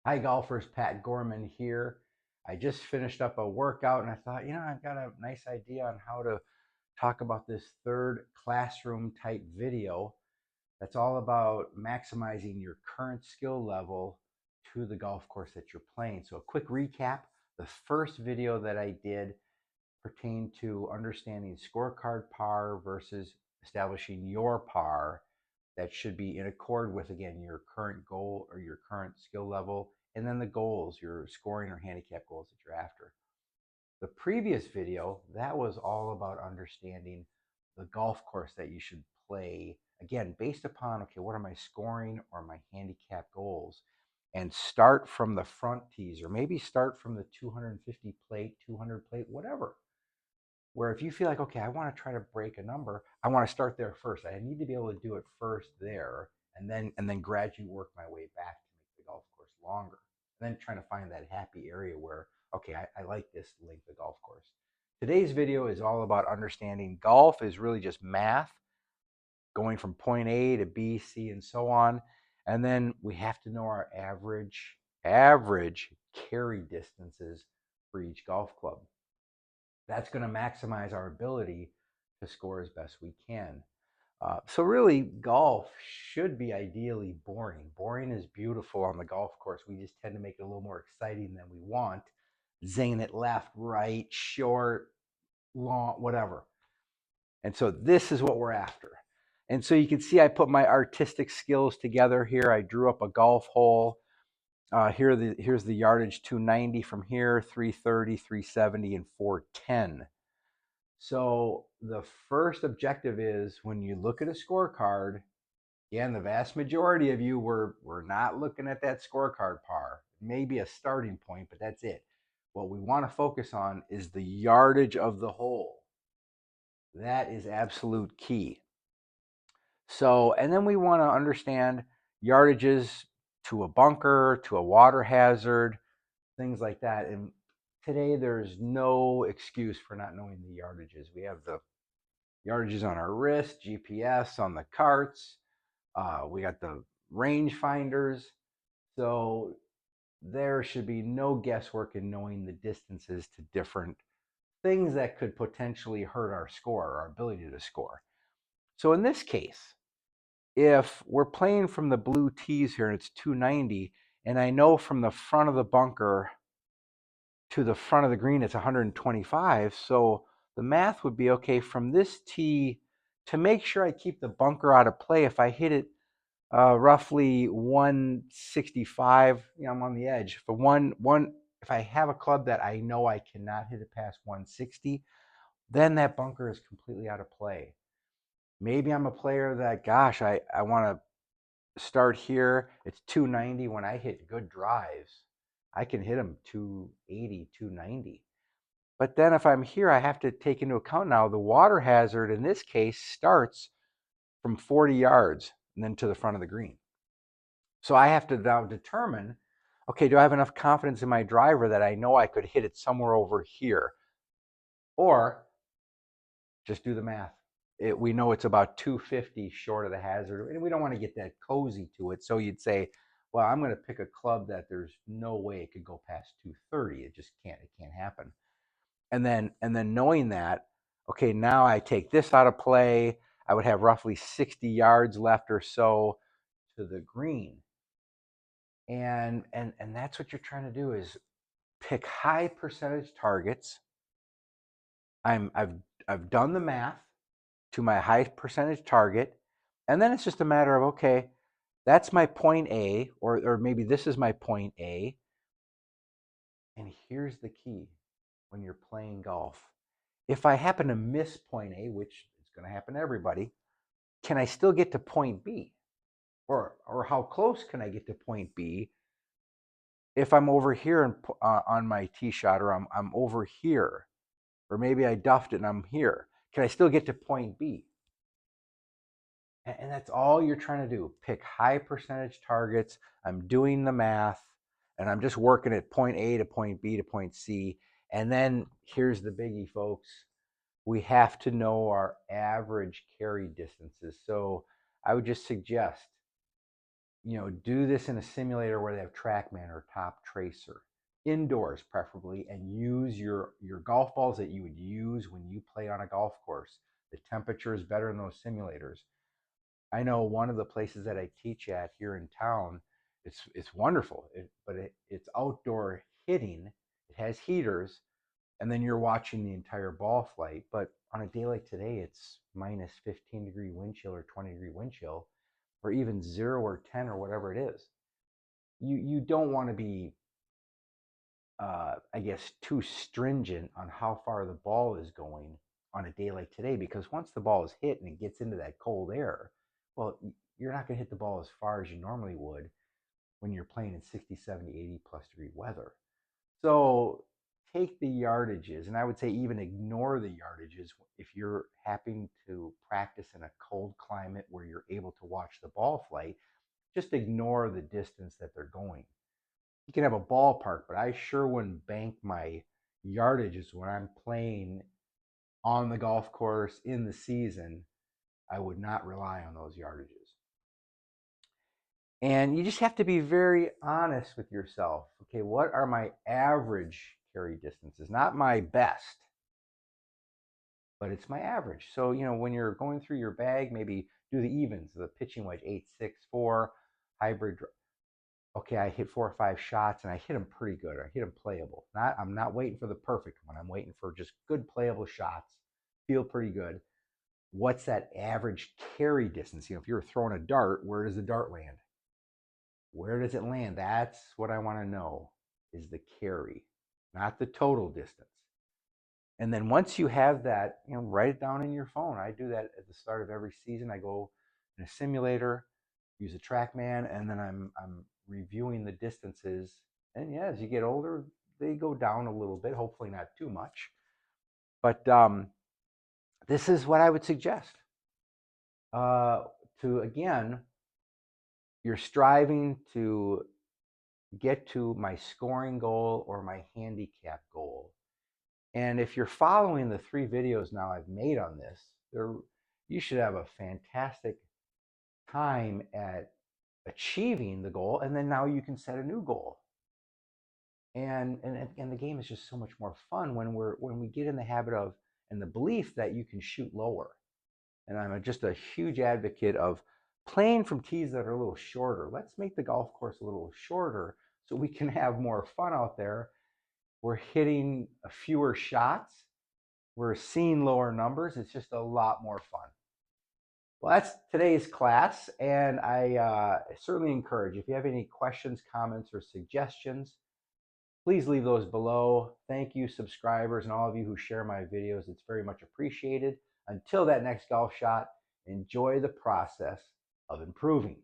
Hi golfers, Pat Gorman here. I just finished up a workout and I thought, I've got a nice idea on how to talk about this third classroom type video that's all about maximizing your current skill level to the golf course that you're playing. So, a quick recap: the first video that I did pertained to understanding scorecard par versus establishing your par that should be in accord with, again, your current goal or your current skill level, and then the goals, your scoring or handicap goals that you're after. The previous video, that was all about understanding the golf course that you should play, again, based upon, okay, what are my scoring or my handicap goals? And start from the front tees, or maybe start from the 250 plate, 200 plate, whatever. Where if you feel like, okay, I want to try to break a number, I want to start there first. I need to be able to do it first there, and then gradually work my way back to make the golf course longer. And then trying to find that happy area where, okay, I like this length of golf course. Today's video is all about understanding golf is really just math, going from point A to B, C, and so on. And then we have to know our average carry distances for each golf club. That's going to maximize our ability to score as best we can. So really, golf should be ideally boring. Boring is beautiful on the golf course. We just tend to make it a little more exciting than we want. Zinging it left, right, short, long, whatever. And so this is what we're after. And so you can see I put my artistic skills together here. I drew up a golf hole. Here's the yardage: 290 from here, 330, 370, and 410. So the first objective is, when you look at a scorecard, again, the vast majority of you we're not looking at that scorecard par. Maybe a starting point, but that's it. What we want to focus on is the yardage of the hole. That is absolute key. So, and then we want to understand yardages to a bunker, to a water hazard, things like that. And today there's no excuse for not knowing the yardages. We have the yardages on our wrist, GPS on the carts. We got the range finders. So there should be no guesswork in knowing the distances to different things that could potentially hurt our score, our ability to score. So in this case, if we're playing from the blue tees here and it's 290, and I know from the front of the bunker to the front of the green it's 125, so the math would be, okay, from this tee, to make sure I keep the bunker out of play, if I hit it roughly 165, I'm on the edge. If I have a club that I know I cannot hit it past 160, then that bunker is completely out of play. Maybe I'm a player that, gosh, I want to start here. It's 290. When I hit good drives, I can hit them 280, 290. But then if I'm here, I have to take into account now the water hazard in this case starts from 40 yards and then to the front of the green. So I have to now determine, okay, do I have enough confidence in my driver that I know I could hit it somewhere over here? Or just do the math. We know it's about 250 short of the hazard, and we don't want to get that cozy to it. So you'd say, well, I'm going to pick a club that there's no way it could go past 230. It just can't. It can't happen. And then knowing that, okay, now I take this out of play. I would have roughly 60 yards left or so to the green. And that's what you're trying to do, is pick high percentage targets. I've done the math to my high percentage target, and then it's just a matter of, okay, that's my point A, or maybe this is my point A. And here's the key: when you're playing golf, if I happen to miss point A, which is going to happen to everybody, can I still get to point B? Or how close can I get to point B if I'm over here on my tee shot, or I'm over here, or maybe I duffed it and I'm here? Can I still get to point B? And that's all you're trying to do. Pick high percentage targets. I'm doing the math, and I'm just working at point A to point B to point C. And then here's the biggie, folks. We have to know our average carry distances. So I would just suggest, do this in a simulator where they have TrackMan or Top Tracer, indoors preferably, and use your golf balls that you would use when you play on a golf course. The temperature is better in those simulators. I know one of the places that I teach at here in town, it's wonderful, it's outdoor hitting. It has heaters, and then you're watching the entire ball flight. But on a day like today, it's minus 15-degree wind chill or 20-degree wind chill, or even 0 or 10 or whatever it is. You don't want to be, I guess, too stringent on how far the ball is going on a day like today, because once the ball is hit and it gets into that cold air, well, you're not going to hit the ball as far as you normally would when you're playing in 60, 70, 80 plus degree weather. So take the yardages, and I would say even ignore the yardages if you're having to practice in a cold climate where you're able to watch the ball flight. Just ignore the distance that they're going. You can have a ballpark, but I sure wouldn't bank my yardages when I'm playing on the golf course in the season. I would not rely on those yardages. And you just have to be very honest with yourself. Okay, what are my average carry distances? Not my best, but it's my average. So, when you're going through your bag, maybe do the evens, the pitching wedge 8-6-4, hybrid. Okay, I hit 4 or 5 shots and I hit them pretty good. I hit them playable. I'm not waiting for the perfect one. I'm waiting for just good playable shots. Feel pretty good. What's that average carry distance? If you're throwing a dart, where does the dart land? Where does it land? That's what I want to know, is the carry, not the total distance. And then once you have that, write it down in your phone. I do that at the start of every season. I go in a simulator, use a TrackMan, and then I'm reviewing the distances. And yeah, as you get older, they go down a little bit, hopefully not too much. But this is what I would suggest. Again, you're striving to get to my scoring goal or my handicap goal. And if you're following the 3 videos now I've made on this, you should have a fantastic time at achieving the goal, and then now you can set a new goal. And the game is just so much more fun when we get in the habit of and the belief that you can shoot lower. And I'm just a huge advocate of playing from tees that are a little shorter. Let's make the golf course a little shorter so we can have more fun out there. We're hitting fewer shots. We're seeing lower numbers. It's just a lot more fun. Well, that's today's class, and I certainly encourage, if you have any questions, comments, or suggestions, please leave those below. Thank you, subscribers, and all of you who share my videos. It's very much appreciated. Until that next golf shot, enjoy the process of improving.